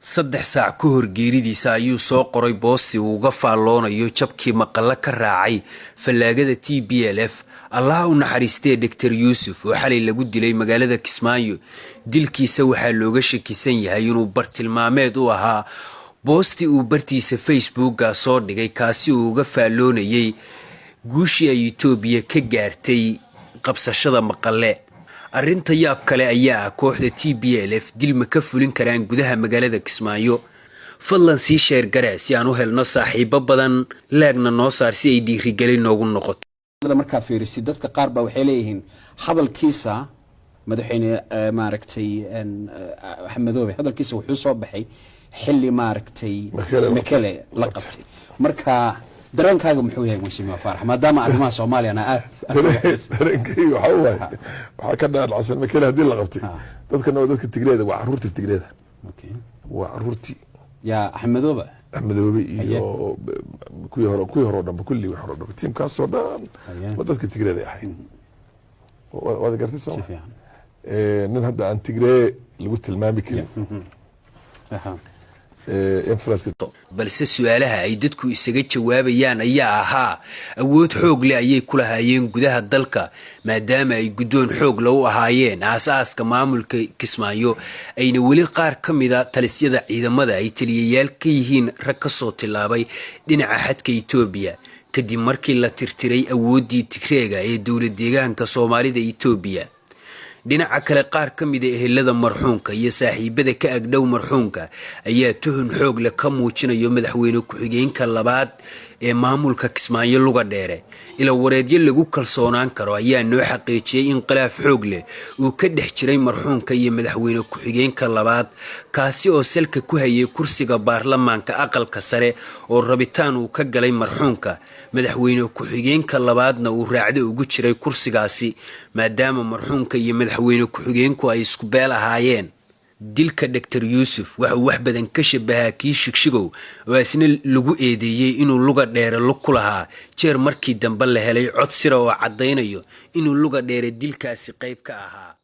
saddex saac ka hor geeridiisa ayuu soo qoray boosti uu uga faalloonayo jabkii maqalla ka raacay fallaagada TPLF. allaha u naxariistee Dr. Yuusuf oo xalay lagu dilay magaalada Kismaayo. dilkiisa waxaa looga shakisan yahay inuu bartilmaameed u ahaa boosti uu bartiisa Facebooka soo dhigay kaasi uu uga faalloonayay guushii ay Itoobiya ka gaartay qabsashada maqalle. arrinta yaab kale ayaa ah kooxda TPLF dil ma ka fulin karaan gudaha magaalada Kismaayo. fadlan sii sheer garee si aan u helno saaxiibo badan laagna noo saar si ay dhiirigelin noogu noqoto. marka fiirisi dadka qaar baa waxay leeyihiin hadalkiisa madaxweyne maaragtay Axmedoobe hadalkiisa wuxuu soo baxay xilli maaragtay Mekele la qabtay. marka dareenkaaga muxuu yahay Mheshimiwa Faarax maadaama arrimaha Soomaaliya aad dareenkayga waxa ka dhaacsan Mekele hadii la qabtay dadka Tigreeda waa caruurta Tigreeda waa caruurti ya Axmedoobe iyo kuwii hore dhanba kulli wax hore dhanba tiimkaas oo dhan dadka Tigreeda ahayn wada gartay soo nin hadda aan Tigree lagu tilmaami karin balse su'aalaha ay dadku isaga jawaabayaan ayaa ahaa awood xoog leh ayay ku lahaayeen gudaha dalka maadaama ay guddoon xoog leh u ahaayeen aasaaska maamulka Kismaayo ayna weli qaar ka mid ah talisyada ciidamada ay taliyayaal ka yihiin rag ka soo tilaabay dhinaca xadka Itoobiya kadib markii la tirtiray awooddii Tigreega ee dowlad deegaanka Soomaalida Itoobiya. dhinaca kale qaar ka mid ah ehelada marxuumka iyo saaxiibada ka agdhow marxuumka ayaa tuhun xoog leh ka muujinayo madaxweyne ku-xigeenka labaad ee maamulka Kismaayo luga dheere. ila wareedyo lagu kalsoonaan karo ayaa noo xaqiijiyay in khilaaf xoog leh uu ka dhex jiray marxuumka iyo madaxweyne ku-xigeenka labaad kaasi oo salka ku hayay kursiga baarlamaanka aqalka sare oo rabitaan uu ka galay marxuumka. madaxweyne ku-xigeenka labaadna uu raacdo ugu jiray kursigaasi maadaama marxuumka iyo madaxweyne ku-xigeenku ay isku beel ahaayeen. dilka Dr. Yuusuf waxa uu wax badan ka shabahaa kii Shigshigow oo isna lagu eedeeyay inuu luga dheere lug ku lahaa jeer markii dambe la helay cod sir oo cadeynayo inuu luga dheere dilkaasi qayb ka ahaa.